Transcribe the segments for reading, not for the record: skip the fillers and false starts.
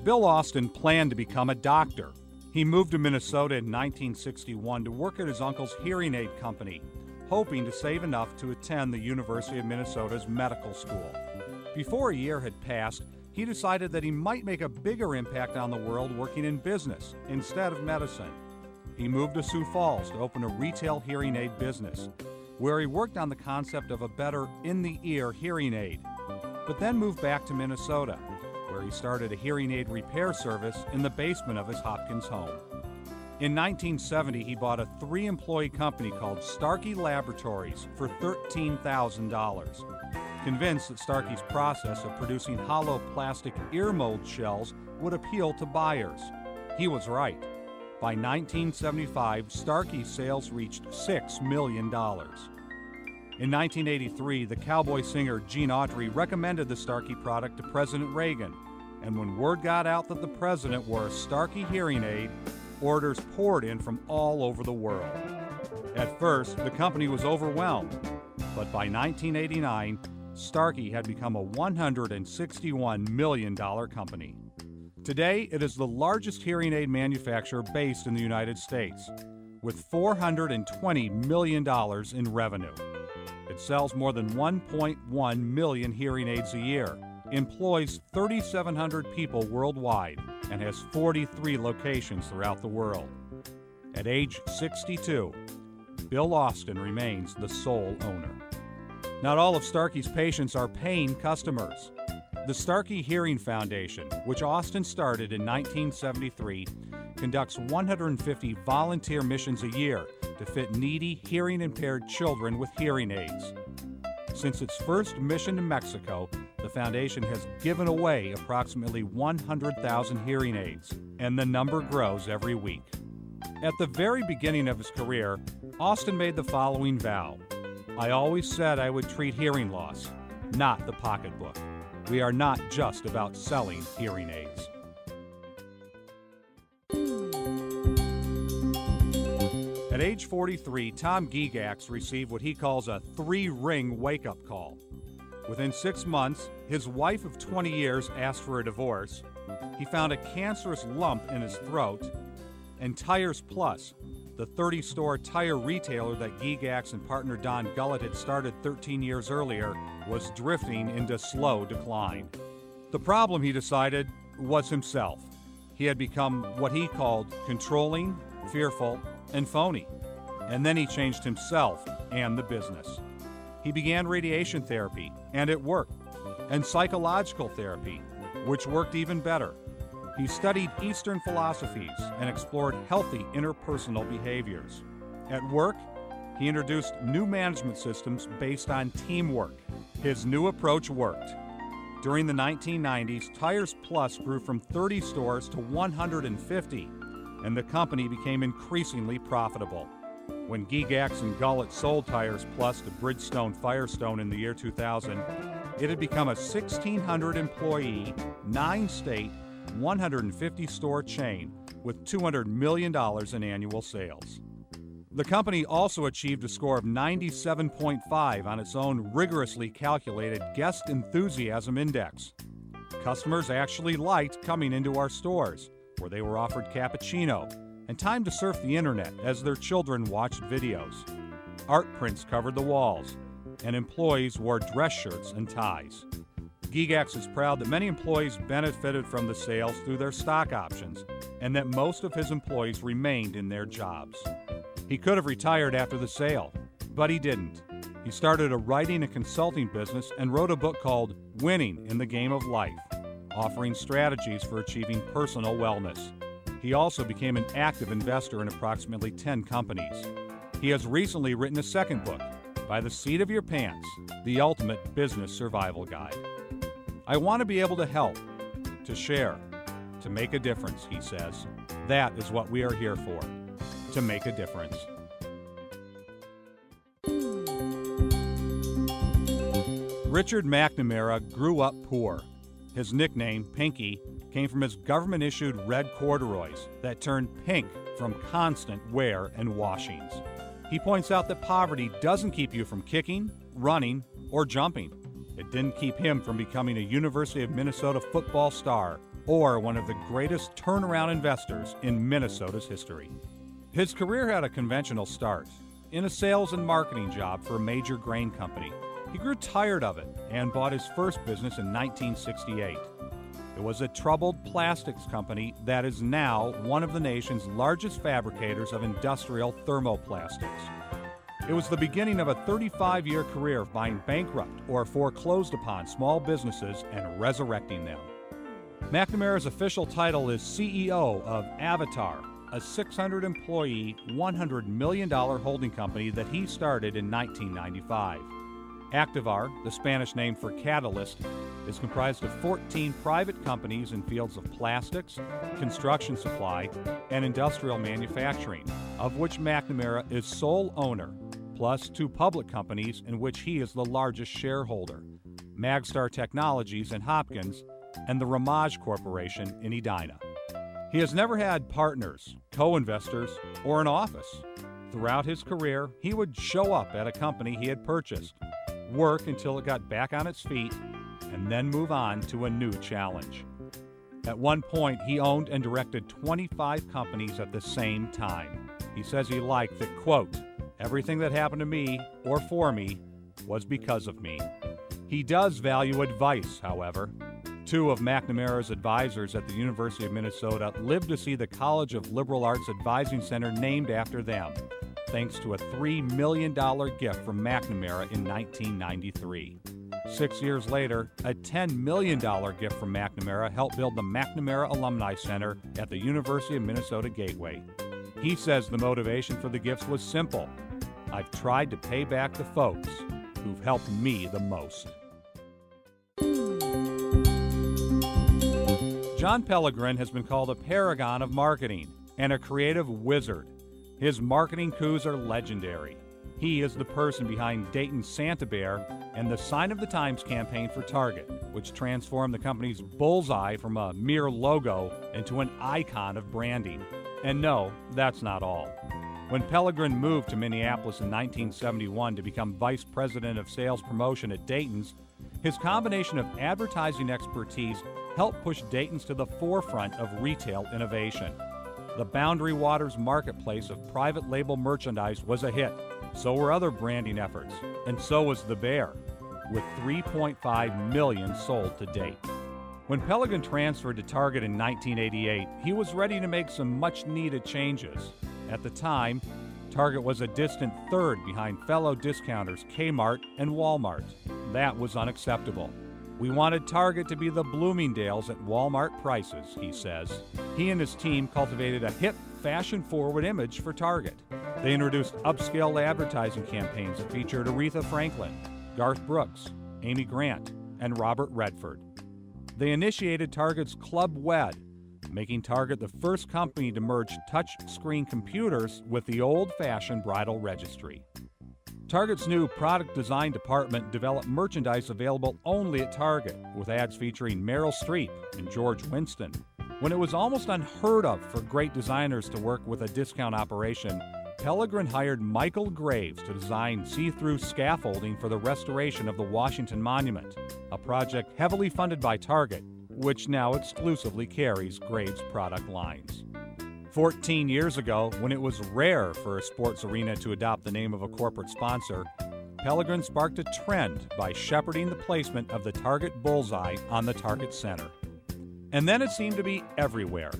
Bill Austin planned to become a doctor. He moved to Minnesota in 1961 to work at his uncle's hearing aid company, hoping to save enough to attend the University of Minnesota's medical school. Before a year had passed, he decided that he might make a bigger impact on the world working in business instead of medicine. He moved to Sioux Falls to open a retail hearing aid business, where he worked on the concept of a better in-the-ear hearing aid, but then moved back to Minnesota, where he started a hearing aid repair service in the basement of his Hopkins home. In 1970, he bought a 3-employee company called Starkey Laboratories for $13,000. Convinced that Starkey's process of producing hollow plastic ear mold shells would appeal to buyers. He was right. By 1975, Starkey's sales reached $6 million. In 1983, the cowboy singer Gene Autry recommended the Starkey product to President Reagan, and when word got out that the president wore a Starkey hearing aid, orders poured in from all over the world. At first, the company was overwhelmed, but by 1989, Starkey had become a $161 million company. Today, it is the largest hearing aid manufacturer based in the United States, with $420 million in revenue. It sells more than 1.1 million hearing aids a year, employs 3,700 people worldwide, and has 43 locations throughout the world. At age 62, Bill Austin remains the sole owner. Not all of Starkey's patients are paying customers. The Starkey Hearing Foundation, which Austin started in 1973, conducts 150 volunteer missions a year to fit needy, hearing-impaired children with hearing aids. Since its first mission to Mexico, the foundation has given away approximately 100,000 hearing aids, and the number grows every week. At the very beginning of his career, Austin made the following vow: "I always said I would treat hearing loss, not the pocketbook. We are not just about selling hearing aids." At age 43, Tom Gygax received what he calls a 3-ring wake-up call. Within 6 months, his wife of 20 years asked for a divorce. He found a cancerous lump in his throat, and Tires Plus, the 30-store tire retailer that Gygax and partner Don Gullett had started 13 years earlier, was drifting into slow decline. The problem, he decided, was himself. He had become what he called controlling, fearful, and phony. And then he changed himself and the business. He began radiation therapy, and it worked, and psychological therapy, which worked even better. He studied Eastern philosophies and explored healthy interpersonal behaviors. At work, he introduced new management systems based on teamwork. His new approach worked. During the 1990s, Tires Plus grew from 30 stores to 150, and the company became increasingly profitable. When Gygax and Gullett sold Tires Plus to Bridgestone Firestone in the year 2000, it had become a 1,600-employee, 9-state, 150-store chain with $200 million in annual sales. The company also achieved a score of 97.5 on its own rigorously calculated Guest Enthusiasm Index. Customers actually liked coming into our stores, where they were offered cappuccino and time to surf the internet as their children watched videos. Art prints covered the walls, and employees wore dress shirts and ties. Gygax is proud that many employees benefited from the sales through their stock options, and that most of his employees remained in their jobs. He could have retired after the sale, but he didn't. He started a writing and consulting business and wrote a book called Winning in the Game of Life, offering strategies for achieving personal wellness. He also became an active investor in approximately 10 companies. He has recently written a second book, By the Seat of Your Pants, The Ultimate Business Survival Guide. "I want to be able to help, to share, to make a difference," he says. That is what we are here for, to make a difference. Richard McNamara grew up poor. His nickname, Pinky, came from his government-issued red corduroys that turned pink from constant wear and washings. He points out that poverty doesn't keep you from kicking, running, or jumping. It didn't keep him from becoming a University of Minnesota football star or one of the greatest turnaround investors in Minnesota's history. His career had a conventional start. In a sales and marketing job for a major grain company, he grew tired of it and bought his first business in 1968. It was a troubled plastics company that is now one of the nation's largest fabricators of industrial thermoplastics. It was the beginning of a 35-year career of buying bankrupt or foreclosed upon small businesses and resurrecting them. McNamara's official title is CEO of Avatar, a 600-employee, $100 million holding company that he started in 1995. Activar, the Spanish name for catalyst, is comprised of 14 private companies in fields of plastics, construction supply, and industrial manufacturing, of which McNamara is sole owner, plus 2 public companies in which he is the largest shareholder, Magstar Technologies in Hopkins and the Ramage Corporation in Edina. He has never had partners, co-investors, or an office. Throughout his career, he would show up at a company he had purchased, work until it got back on its feet, and then move on to a new challenge. At one point, he owned and directed 25 companies at the same time. He says he liked that, quote, everything that happened to me or for me was because of me. He does value advice, however. 2 of McNamara's advisors at the University of Minnesota lived to see the College of Liberal Arts Advising Center named after them, thanks to a $3 million gift from McNamara in 1993. 6 years later, a $10 million gift from McNamara helped build the McNamara Alumni Center at the University of Minnesota Gateway. He says the motivation for the gifts was simple. I've tried to pay back the folks who've helped me the most. John Pellegrin has been called a paragon of marketing and a creative wizard. His marketing coups are legendary. He is the person behind Dayton's Santa Bear and the Sign of the Times campaign for Target, which transformed the company's bullseye from a mere logo into an icon of branding. And no, that's not all. When Pellegrin moved to Minneapolis in 1971 to become vice president of sales promotion at Dayton's, his combination of advertising expertise helped push Dayton's to the forefront of retail innovation. The Boundary Waters marketplace of private label merchandise was a hit. So were other branding efforts, and so was the Bear, with 3.5 million sold to date. When Pellegrin transferred to Target in 1988, he was ready to make some much-needed changes. At the time, Target was a distant third behind fellow discounters Kmart and Walmart. That was unacceptable. We wanted Target to be the Bloomingdale's at Walmart prices, he says. He and his team cultivated a hip, fashion-forward image for Target. They introduced upscale advertising campaigns that featured Aretha Franklin, Garth Brooks, Amy Grant, and Robert Redford. They initiated Target's Club Wed, making Target the first company to merge touch-screen computers with the old-fashioned bridal registry. Target's new product design department developed merchandise available only at Target, with ads featuring Meryl Streep and George Winston. When it was almost unheard of for great designers to work with a discount operation, Pellegrin hired Michael Graves to design see-through scaffolding for the restoration of the Washington Monument, a project heavily funded by Target, which now exclusively carries Graves' product lines. 14 years ago, when it was rare for a sports arena to adopt the name of a corporate sponsor, Pellegrin sparked a trend by shepherding the placement of the Target bullseye on the Target Center. And then it seemed to be everywhere.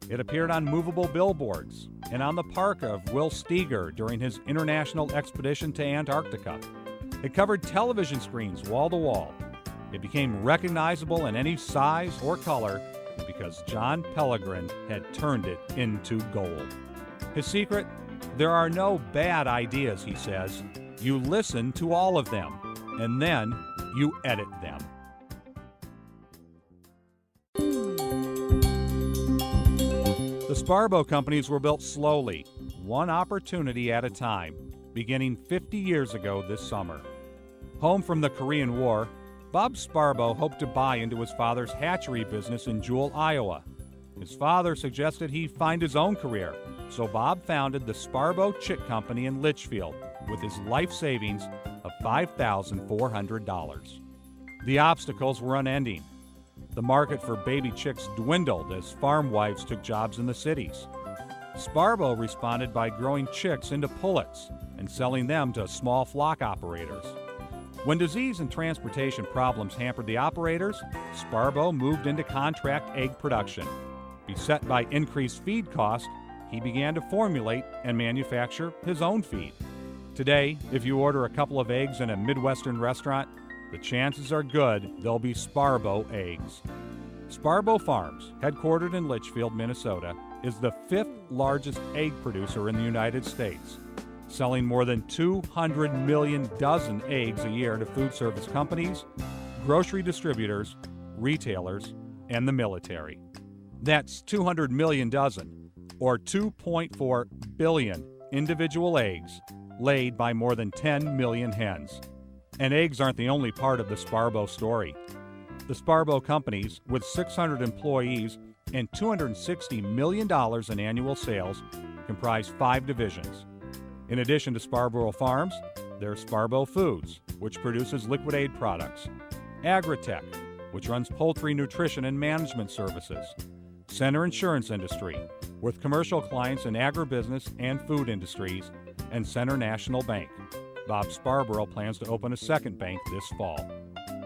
It appeared on movable billboards and on the parka of Will Steger during his international expedition to Antarctica. It covered television screens wall to wall. It became recognizable in any size or color because John Pellegrin had turned it into gold. His secret? There are no bad ideas, he says. You listen to all of them, and then you edit them. The Spargo companies were built slowly, one opportunity at a time, beginning 50 years ago this summer. Home from the Korean War, Bob Spargo hoped to buy into his father's hatchery business in Jewell, Iowa. His father suggested he find his own career, so Bob founded the Spargo Chick Company in Litchfield with his life savings of $5,400. The obstacles were unending. the market for baby chicks dwindled as farm wives took jobs in the cities. Spargo responded by growing chicks into pullets and selling them to small flock operators. When disease and transportation problems hampered the operators, Spargo moved into contract egg production. Beset by increased feed costs, he began to formulate and manufacture his own feed. Today, if you order a couple of eggs in a Midwestern restaurant, the chances are good they'll be Spargo eggs. Spargo Farms, headquartered in Litchfield, Minnesota, is the 5th largest egg producer in the United States, selling more than 200 million dozen eggs a year to food service companies, grocery distributors, retailers, and the military. That's 200 million dozen, or 2.4 billion individual eggs laid by more than 10 million hens. And eggs aren't the only part of the Spargo story. The Spargo companies, with 600 employees and $260 million in annual sales, comprise 5 divisions. In addition to Spargo Farms, there's Spargo Foods, which produces liquid aid products, Agritech, which runs poultry nutrition and management services, Center Insurance Industry, with commercial clients in agribusiness and food industries, and Center National Bank. Bob Spargo plans to open a second bank this fall.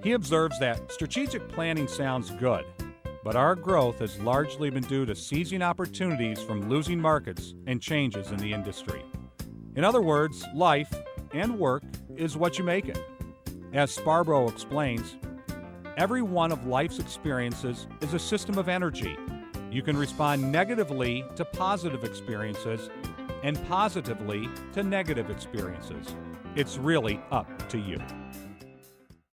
He observes that strategic planning sounds good, but our growth has largely been due to seizing opportunities from losing markets and changes in the industry. In other words, life and work is what you make it. As Spargo explains, every one of life's experiences is a system of energy. You can respond negatively to positive experiences and positively to negative experiences. It's really up to you.